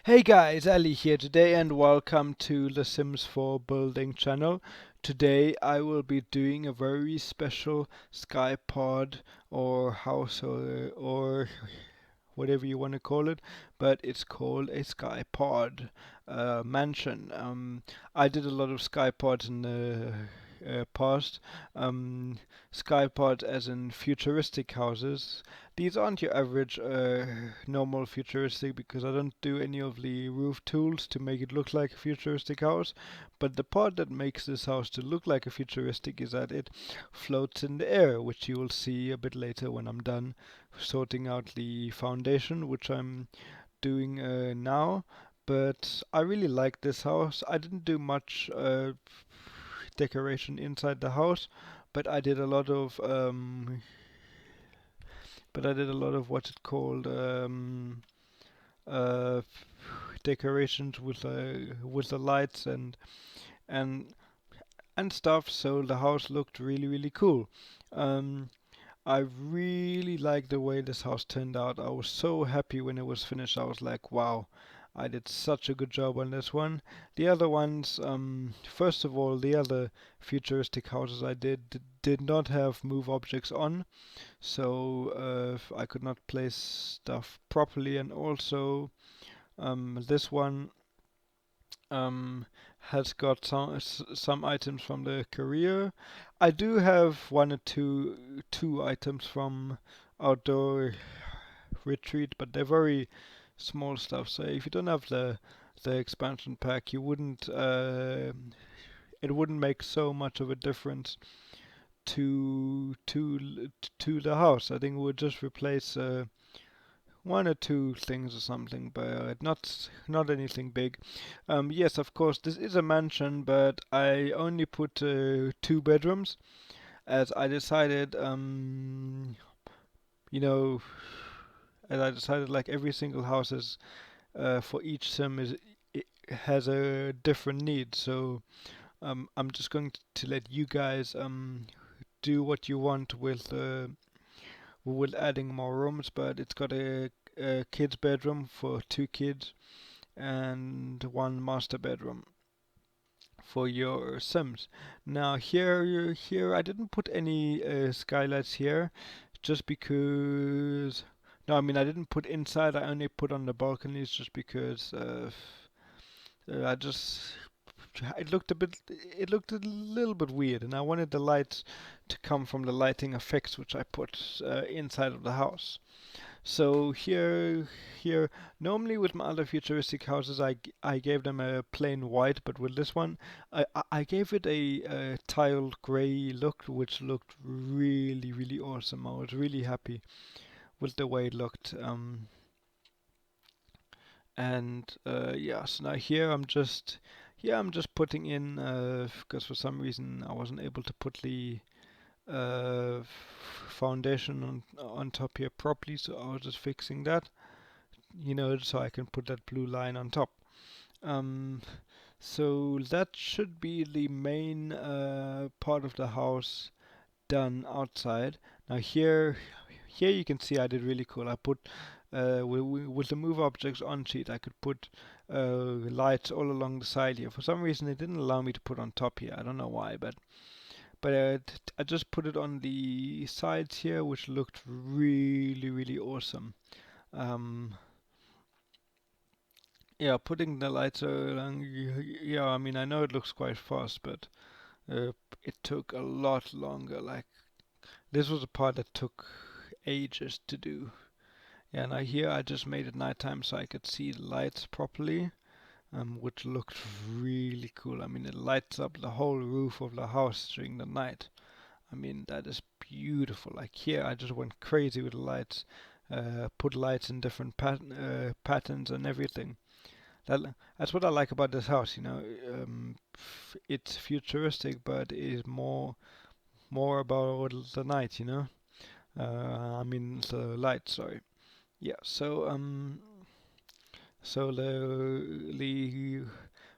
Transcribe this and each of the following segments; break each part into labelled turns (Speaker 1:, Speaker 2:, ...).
Speaker 1: Hey guys, Ali here today and welcome to the Sims 4 building channel. Today I will be doing a very special skypod or house or whatever you want to call it, but it's called a skypod mansion. I did a lot of skypods in the past. Um, Skypods as in futuristic houses. These aren't your average normal futuristic because I don't do any of the roof tools to make it look like a futuristic house. But the part that makes this house to look like a futuristic is that it floats in the air, which you will see a bit later when I'm done sorting out the foundation, which I'm doing now. But I really like this house. I didn't do much decoration inside the house, but I did a lot of what's it called uh, decorations with the lights and and stuff. So the house looked really cool. Um, I really like the way this house turned out. I was so happy when it was finished. I was like, wow, I did such a good job on this one. The other ones, first of all, the other futuristic houses I did not have move objects on, so I could not place stuff properly. And also, this one um, has got some items from the career. I do have one or two items from outdoor retreat, but they're very small stuff. So if you don't have the expansion pack, you wouldn't it wouldn't make so much of a difference to the house. I think it would just replace one or two things or something, but not anything big. Yes, of course, this is a mansion, but I only put two bedrooms as I decided, you know, as I decided like every single house is for each sim is it has a different need. So I'm just going to let you guys do what you want with adding more rooms, but it's got a kid's bedroom for two kids and one master bedroom for your Sims. Now here I didn't put any skylights here just because. No, I mean I didn't put inside. I only put on the balconies just because I just it looked a little bit weird, and I wanted the lights to come from the lighting effects which I put inside of the house. So here, normally with my other futuristic houses, I gave them a plain white, but with this one, I gave it a tiled gray look, which looked really awesome. I was really happy with the way it looked. Yeah, so now here I'm just putting in because for some reason I wasn't able to put the foundation on top here properly, so I was just fixing that, so I can put that blue line on top. Um, so that should be the main part of the house done outside. Now here you can see I did really cool. I put with the move objects on sheet, I could put lights all along the side here. For some reason, it didn't allow me to put on top here. I don't know why, but I just put it on the sides here, which looked really awesome. Um, yeah, putting the lights along. Yeah, I mean I know it looks quite fast, but uh, it took a lot longer. Like this was a part that took ages to do. Yeah, now here I just made it nighttime so I could see the lights properly, which looked really cool. I mean, it lights up the whole roof of the house during the night. I mean, that is beautiful. Like here, I just went crazy with the lights. Put lights in different patterns and everything. That, that's what I like about this house. It's futuristic, but it is more about the night. I mean the light. Sorry. Yeah. So the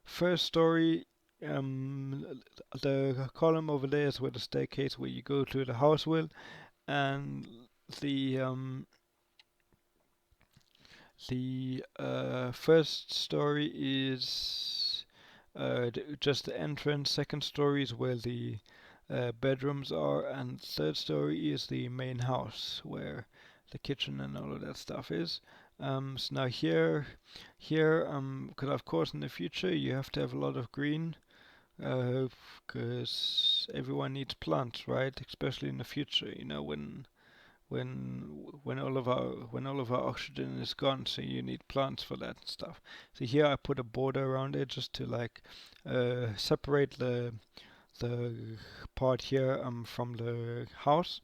Speaker 1: first story, the column over there is where the staircase where you go to the house will, and the The first story is just the entrance. Second story is where the bedrooms are, and third story is the main house where the kitchen and all of that stuff is. So now because of course in the future you have to have a lot of green, because everyone needs plants, right? Especially in the future, when all of our oxygen is gone, so you need plants for that stuff. So here I put a border around it just to like separate the part here from the house,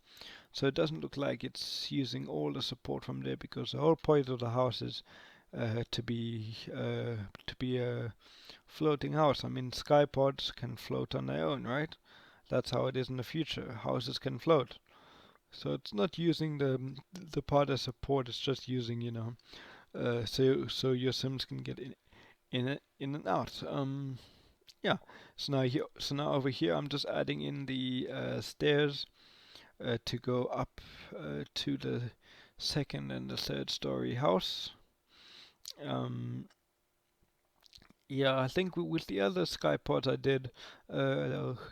Speaker 1: so it doesn't look like it's using all the support from there, because the whole point of the house is to be a floating house. I mean, skypods can float on their own, right? That's how it is in the future. Houses can float. So it's not using the part as support. It's just using, so your Sims can get in and out. Yeah. So now over here, I'm just adding in the stairs to go up to the second and the third story house. Um, yeah, I think with the other skypods I did,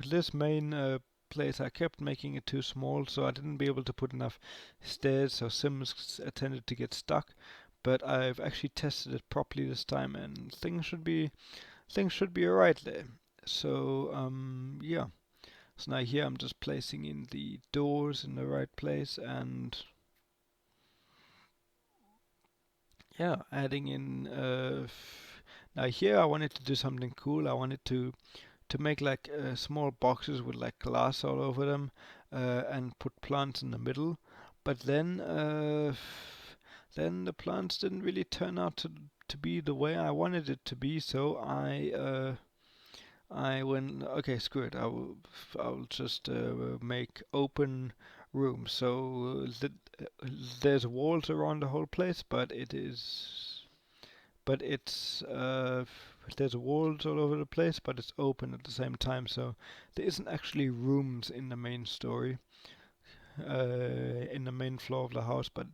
Speaker 1: this main place I kept making it too small, so I didn't be able to put enough stairs, so Sims tended to get stuck. But I've actually tested it properly this time, and things should be alright there. So yeah. So now here I'm just placing in the doors in the right place, and yeah, adding in. Now here I wanted to do something cool. I wanted to make like small boxes with like glass all over them, and put plants in the middle. But then the plants didn't really turn out to be the way I wanted it to be. So I went, okay, screw it. I will just make open rooms. So there's walls around the whole place, but it's there's walls all over the place, but it's open at the same time. So there isn't actually rooms in the main story, in the main floor of the house, but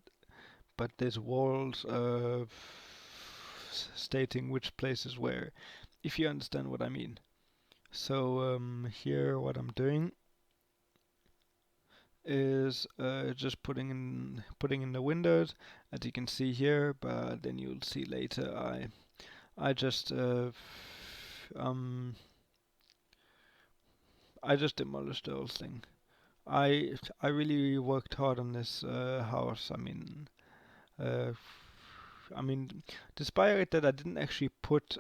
Speaker 1: there's walls stating which place is where, if you understand what I mean. So here what I'm doing is just putting in the windows, as you can see here. But then you'll see later I just um I just demolished the whole thing. I really worked hard on this house. Uh, I mean, despite that I didn't actually put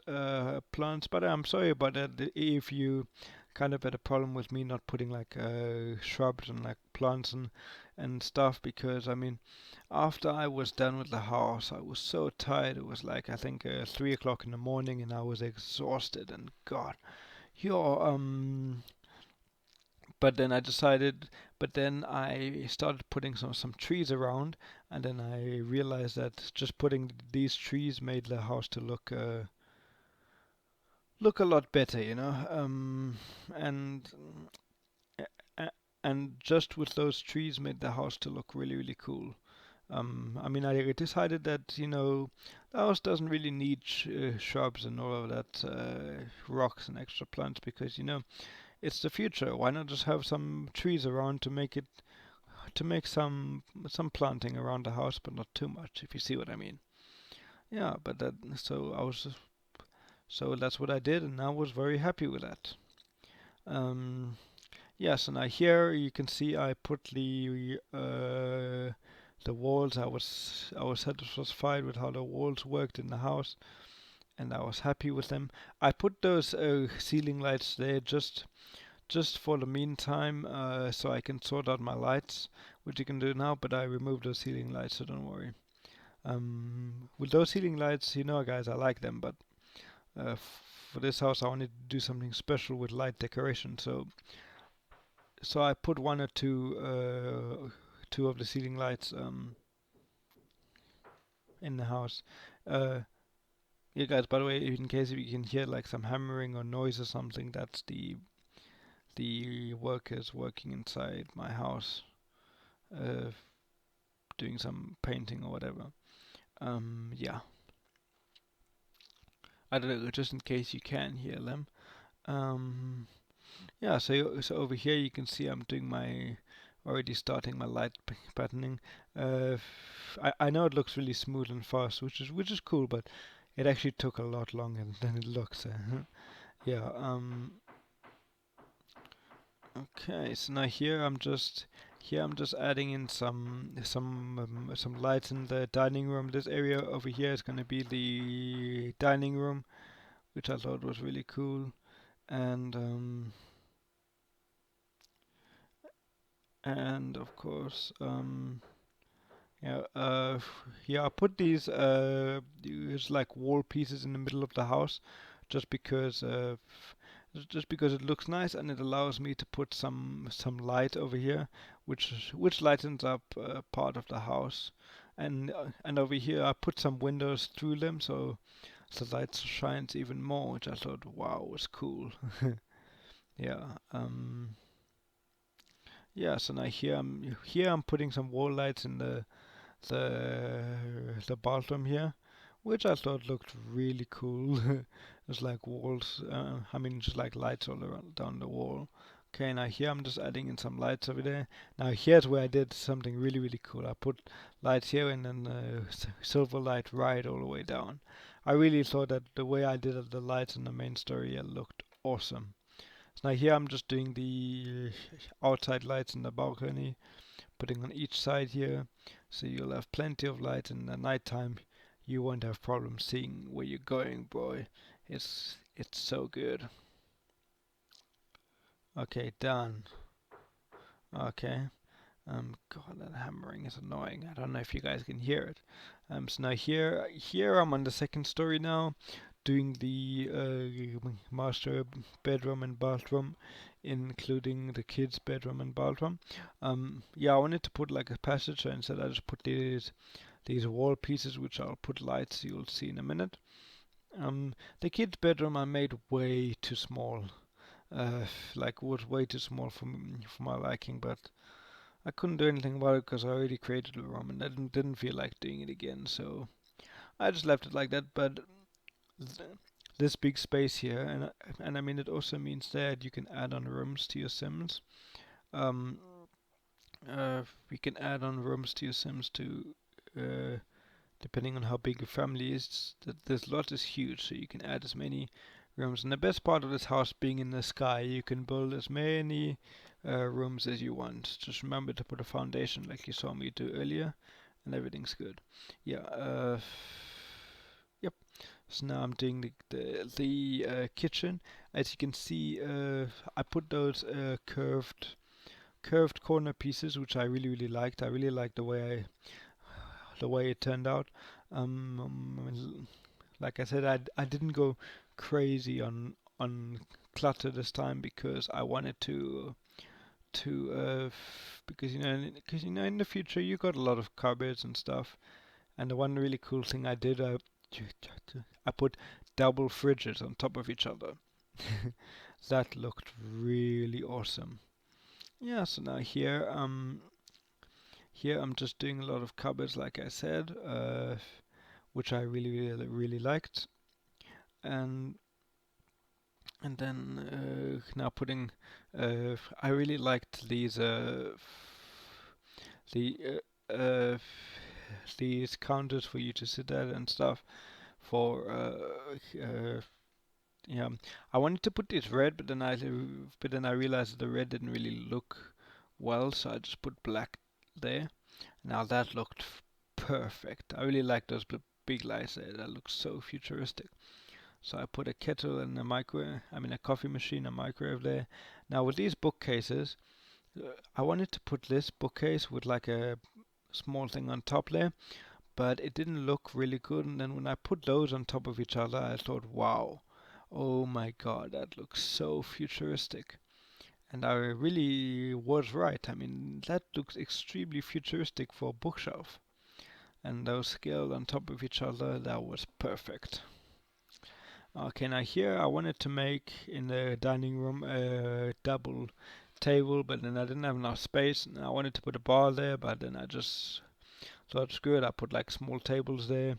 Speaker 1: plants, but I'm sorry about that. If you kind of had a problem with me not putting like shrubs and like plants and stuff, because I mean, after I was done with the house, I was so tired. It was like I think 3 o'clock in the morning, and I was exhausted. And God, you're but then I decided, but then I started putting some trees around, and then I realized that just putting these trees made the house to look a lot better, and a- and just with those trees made the house to look really really cool. I mean, I decided that the house doesn't really need shrubs and all of that rocks and extra plants, because it's the future. Why not just have some trees around to make some planting around the house, but not too much, if you see what I mean. Yeah, but that so I was so that's what I did, and I was very happy with that. Um, yes, and here you can see I put the walls. I was satisfied with how the walls worked in the house, and I was happy with them. I put those ceiling lights there just for the meantime, so I can sort out my lights, which you can do now, but I removed those ceiling lights, so don't worry. With those ceiling lights, guys, I like them, but for this house, I wanted to do something special with light decoration, so I put one or two of the ceiling lights in the house. Uh, yeah, guys, by the way, in case if you can hear like some hammering or noise or something, that's the workers working inside my house, uh, doing some painting or whatever. Yeah. I don't know, just in case you can hear them. Um, yeah, so over here you can see I'm doing my already starting my light patterning. I know it looks really smooth and fast, which is cool, but it actually took a lot longer than it looks. Yeah. Okay. So now here I'm just adding in some lights in the dining room. This area over here is gonna be the dining room, which I thought was really cool, and of course yeah, yeah, I put these like wall pieces in the middle of the house, just because it looks nice and it allows me to put some light over here, which lightens up part of the house, and over here I put some windows through them, so the light shines even more, which I thought, wow, was cool. Yeah. Yeah. So now here I'm putting some wall lights in the bathroom here, which I thought looked really cool. It's like walls, I mean, just like lights all around down the wall. Okay, now here I'm just adding in some lights over there. Now here's where I did something really, really cool. I put lights here and then silver light right all the way down. I really thought that the way I did the lights in the main story looked awesome. So now here I'm just doing the outside lights in the balcony, putting on each side here, so you'll have plenty of light in the nighttime. You won't have problems seeing where you're going, boy. It's so good. Okay, done. Okay. God, that hammering is annoying. I don't know if you guys can hear it. So now here I'm on the second story now, doing the master bedroom and bathroom, including the kids' bedroom and bathroom. Yeah, I wanted to put like a passage, so instead I just put these wall pieces, which I'll put lights. You'll see in a minute. The kids' bedroom I made way too small. Like was way too small for my liking, but I couldn't do anything about it because I already created a room and I didn't feel like doing it again, so I just left it like that. But this big space here, and I mean, it also means that you can add on rooms to your Sims. Um, we can add on rooms to your Sims to, depending on how big your family is. This lot is huge, so you can add as many rooms. And the best part of this house being in the sky, you can build as many rooms as you want. Just remember to put a foundation like you saw me do earlier, and everything's good. Yeah. Yep. So now I'm doing the kitchen. As you can see, I put those curved corner pieces, which I really really liked. I really liked the way it turned out. Like I said, I didn't go crazy on clutter this time because I wanted to because in the future you got a lot of cupboards and stuff. And the one really cool thing I did, I put double fridges on top of each other. That looked really awesome. Yeah, so now here I'm just doing a lot of cupboards, like I said, which I really really really liked, and then now putting, I really liked the these counters for you to sit at and stuff for yeah. I wanted to put this red, but then I realized that the red didn't really look well, so I just put black there. Now that looked perfect. I really like those big lights there. That looks so futuristic. So I put a kettle and a microwave, I mean a coffee machine, a microwave there. Now with these bookcases, I wanted to put this bookcase with like a small thing on top there, but it didn't look really good. And then when I put those on top of each other, I thought, wow, oh my god, that looks so futuristic. And I really was right. I mean, that looks extremely futuristic for a bookshelf. And those scaled on top of each other, that was perfect. Okay, now here I wanted to make in the dining room a double table, but then I didn't have enough space. And I wanted to put a bar there, but then I just thought screw it. I put like small tables there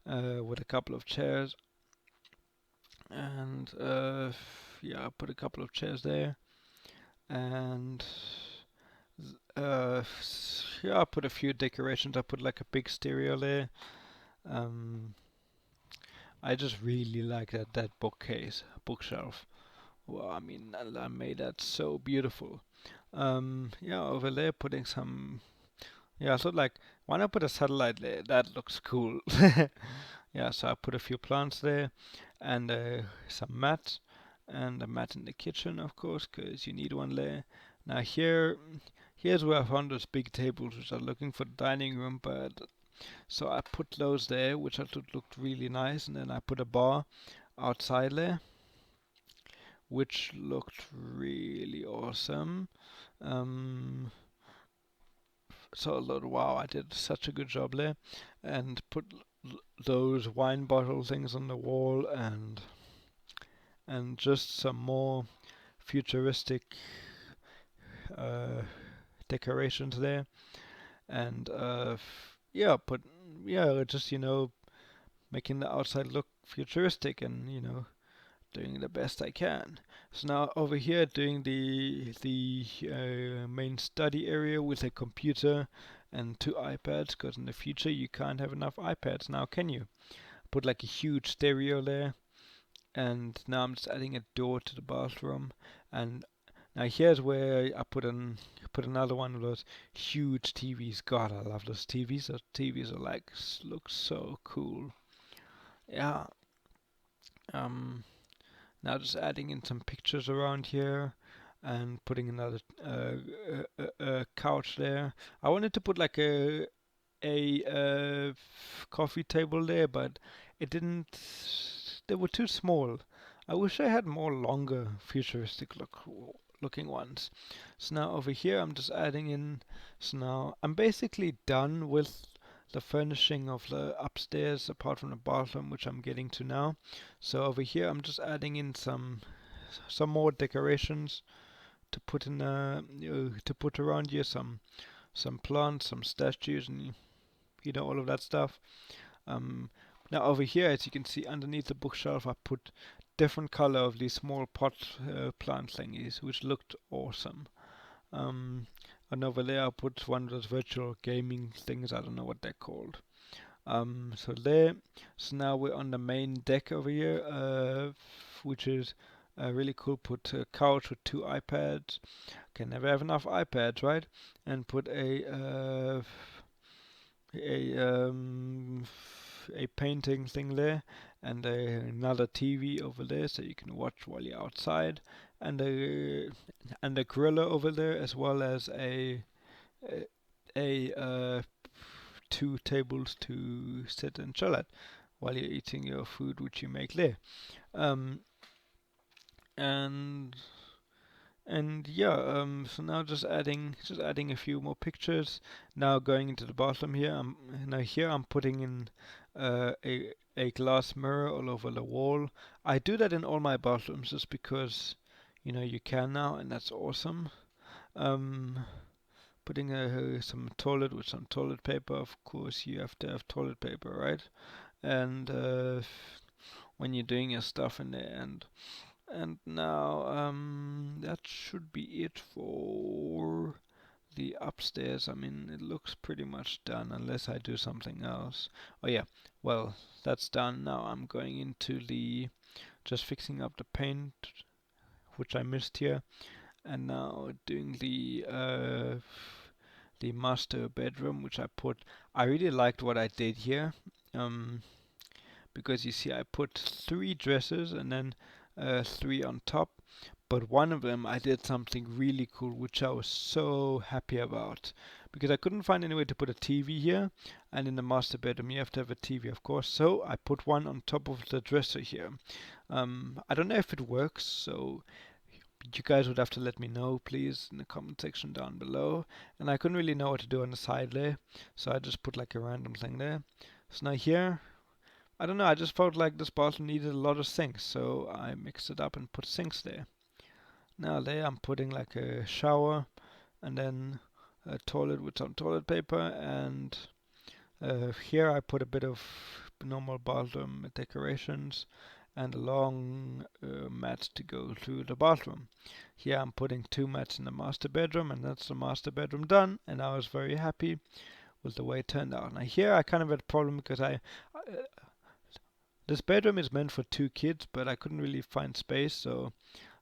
Speaker 1: with a couple of chairs. And yeah, I put a couple of chairs there, and yeah, I put a few decorations. I put like a big stereo there. Um, I just really like that bookshelf. Well, I mean, I made that so beautiful. Yeah, over there putting some. Yeah, I thought like, why not put a satellite there? That looks cool. Yeah, so I put a few plants there, and some mats, and a mat in the kitchen, of course, 'cause you need one there. Now here's where I found those big tables, which are looking for the dining room, but so I put those there, which I thought looked really nice, and then I put a bar outside there, which looked really awesome. Um, so I thought, wow, I did such a good job there, and put those wine bottle things on the wall, and just some more futuristic uh, decorations there, and yeah, put yeah, just making the outside look futuristic, and doing the best I can. So now over here doing the main study area with a computer and two iPads, because in the future you can't have enough iPads now, can you? Put like a huge stereo there, and now I'm just adding a door to the bathroom, and now here's where I put another one of those huge TVs. God, I love those TVs. Those TVs are like look so cool. Yeah. Um. Now just adding in some pictures around here and putting another couch there. I wanted to put like a coffee table there, but it didn't. They were too small. I wish I had more longer futuristic looking ones. So now over here I'm just adding in. So now I'm basically done with the furnishing of the upstairs, apart from the bathroom, which I'm getting to now. So over here I'm just adding in some more decorations to put in to put around here, some plants, some statues, and all of that stuff. Um, Now over here, as you can see underneath the bookshelf, I put different color of these small pot plant thingies, which looked awesome. Um, and over there, I put one of those virtual gaming things. I don't know what they're called. So there. So now we're on the main deck over here, which is really cool. Put a couch with two iPads. Can never have enough iPads, right? And put a a painting thing there, and another TV over there, so you can watch while you're outside, and a griller over there, as well as a, a two tables to sit and chill at while you're eating your food, which you make there. Um, and yeah, so now just adding a few more pictures. Now going into the bathroom here. Now here I'm putting in a glass mirror all over the wall. I do that in all my bathrooms just because you can now, and that's awesome. Um, Putting some toilet with some toilet paper. Of course, you have to have toilet paper, right? And when you're doing your stuff in there, and now that should be it for the upstairs. I mean, it looks pretty much done unless I do something else. Oh yeah, well, that's done. Now I'm going into just fixing up the paint, which I missed here, and now doing the master bedroom, which I really liked what I did here. Um, because you see I put three dresses and then three on top, but one of them I did something really cool which I was so happy about, because I couldn't find any way to put a TV here, and in the master bedroom you have to have a TV, of course, so I put one on top of the dresser here. I don't know if it works, so you guys would have to let me know, please, in the comment section down below. And I couldn't really know what to do on the side there, so I just put like a random thing there. So now here, I don't know, I just felt like this bathroom needed a lot of sinks, so I mixed it up and put sinks there. Now there I'm putting like a shower, and then a toilet with some toilet paper, and here I put a bit of normal bathroom decorations, and a long mat to go to the bathroom. Here I'm putting 2 mats in the master bedroom, and that's the master bedroom done, and I was very happy with the way it turned out. Now here I kind of had a problem because this bedroom is meant for 2 kids, but I couldn't really find space, so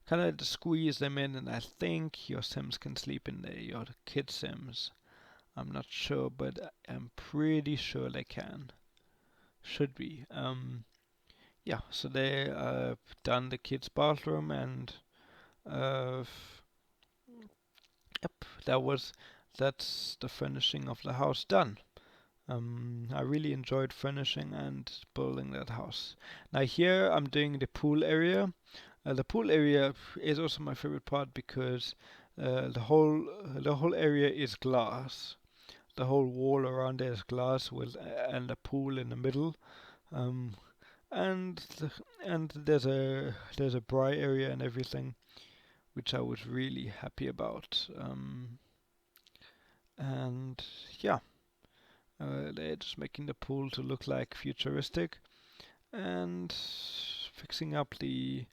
Speaker 1: kind of had to squeeze them in, and I think your Sims can sleep in there, your kid Sims. I'm not sure, but I'm pretty sure they can. Should be. Yeah, so they done the kids' bathroom, and uh, yep, that's the furnishing of the house done. I really enjoyed furnishing and building that house. Now here I'm doing the pool area. The pool area is also my favorite part because the whole area is glass. The whole wall around there is glass with and a pool in the middle. Um, and the, and there's a braai area and everything, which I was really happy about. And yeah, they're just making the pool to look like futuristic and fixing up the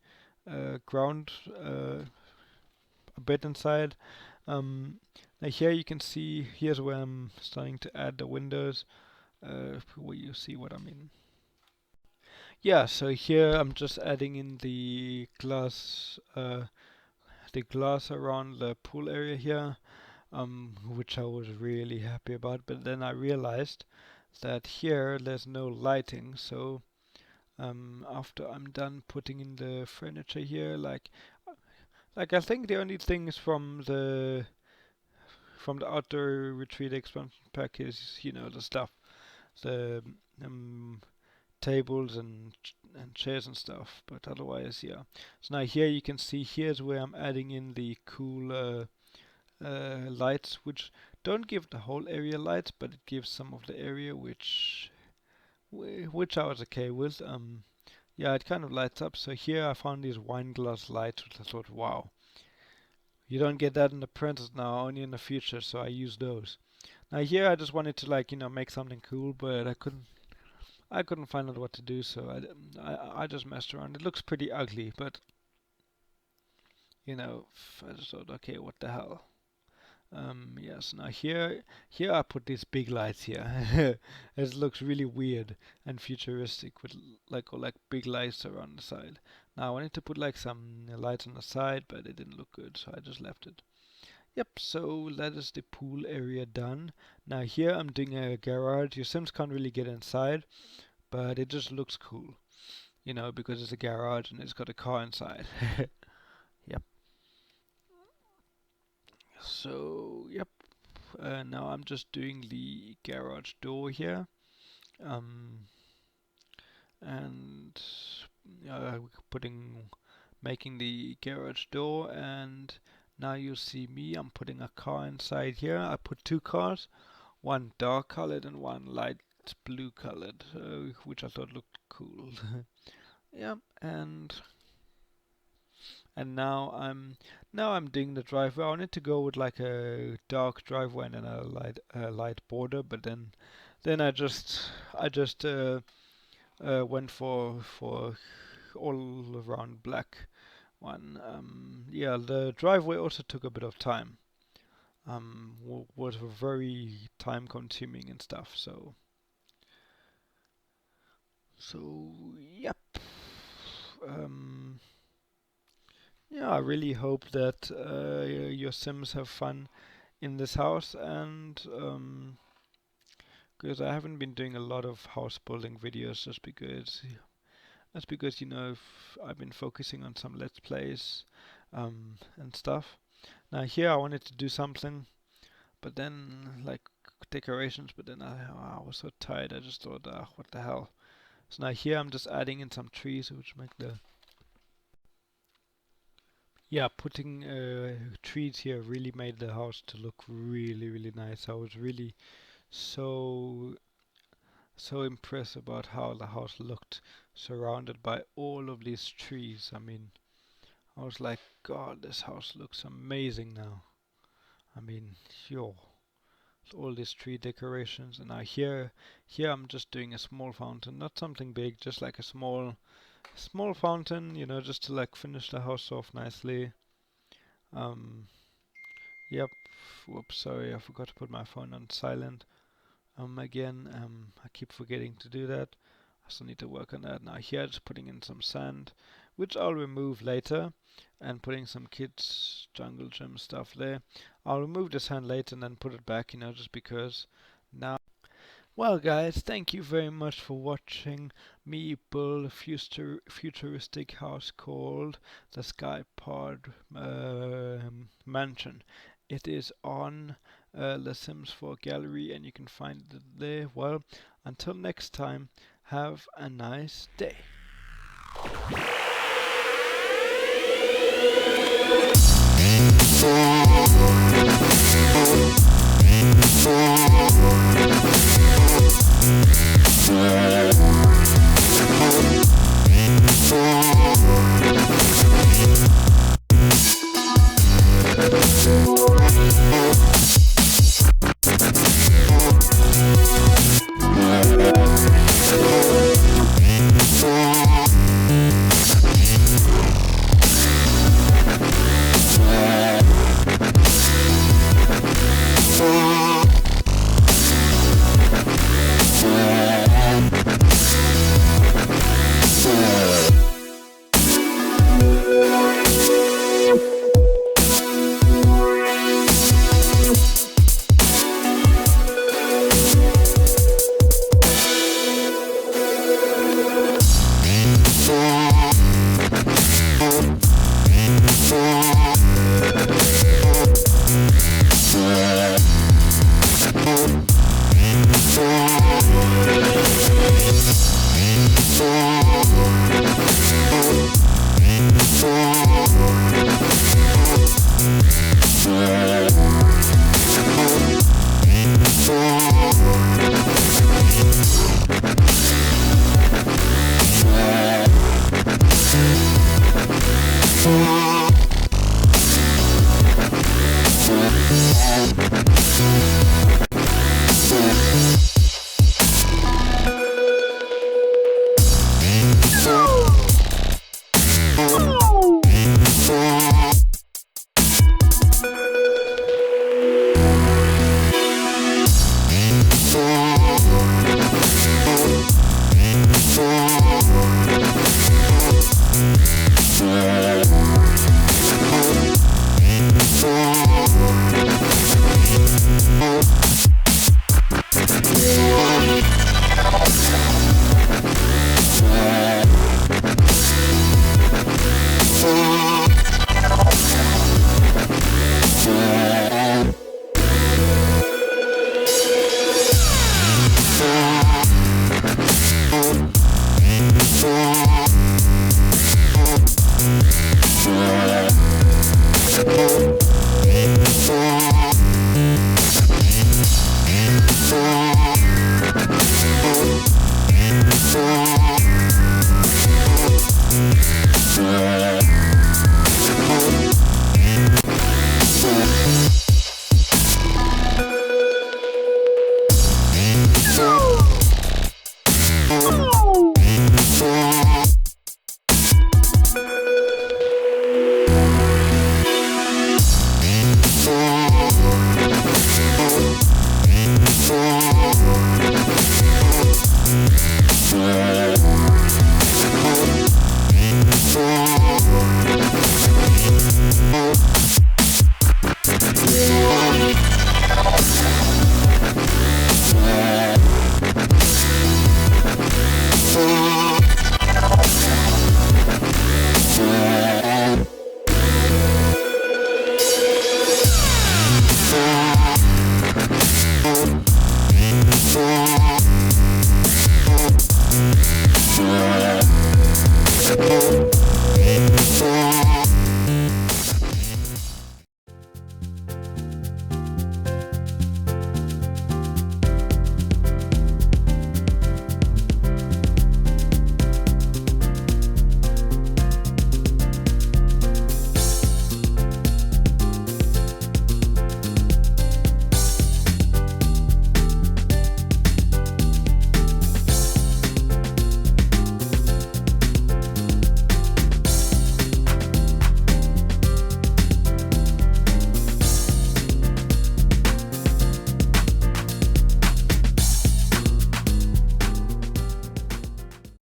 Speaker 1: ground a bit inside. Now here you can see, here's where I'm starting to add the windows, where you see what I mean. Yeah, so here I'm just adding in the glass around the pool area here, which I was really happy about. But then I realized that here there's no lighting, so after I'm done putting in the furniture here, like I think the only things from the outdoor retreat expansion pack is, the stuff, the um, tables and chairs and stuff. But otherwise, yeah. So now here you can see, here's where I'm adding in the cool lights, which don't give the whole area lights, but it gives some of the area, which I was okay with. Yeah, it kind of lights up. So here I found these wine glass lights, which I thought, wow, you don't get that in the present now, only in the future. So I use those. Now here I just wanted to, like, make something cool, but I couldn't find out what to do, so I just messed around. It looks pretty ugly, but I just thought, okay, what the hell? Yes. Now here I put these big lights here. It looks really weird and futuristic with like big lights around the side. Now I wanted to put like some lights on the side, but it didn't look good, so I just left it. Yep, so that is the pool area done. Now here I'm doing a garage. Your Sims can't really get inside, but it just looks cool, because it's a garage and it's got a car inside. Yep. So, yep. Now I'm just doing the garage door here. Um, and putting, making the garage door, and now you see me. I'm putting a car inside here. I put 2 cars, one dark colored and one light blue colored, which I thought looked cool. Yeah, and now I'm doing the driveway. I wanted to go with like a dark driveway and then a light border, but then I just went for all around black one. Yeah, the driveway also took a bit of time. Was very time consuming and stuff. So yep. Um, Yeah, I really hope that your Sims have fun in this house, and because I haven't been doing a lot of house building videos, just because I've been focusing on some Let's Plays and stuff. Now here I wanted to do something, but then like decorations, but then I was so tired. I just thought, what the hell? So now here I'm just adding in some trees, which make the Yeah, putting trees here really made the house to look really, really nice. I was really so so impressed about how the house looked surrounded by all of these trees. I mean, I was like, God, this house looks amazing now. I mean, yo, all these tree decorations, and now here I'm just doing a small fountain, not something big, just like a small small fountain, you know, just to like finish the house off nicely. Um, yep. Whoops, sorry, I forgot to put my phone on silent. Again, I keep forgetting to do that. I still need to work on that. Now here, just putting in some sand, which I'll remove later, and putting some kids jungle gym stuff there. I'll remove the sand later and then put it back, you know, just because now. Well, guys, thank you very much for watching me build a futuristic house called the Skypod Mansion. It is on the Sims 4 gallery and you can find it there. Well, until next time, have a nice day.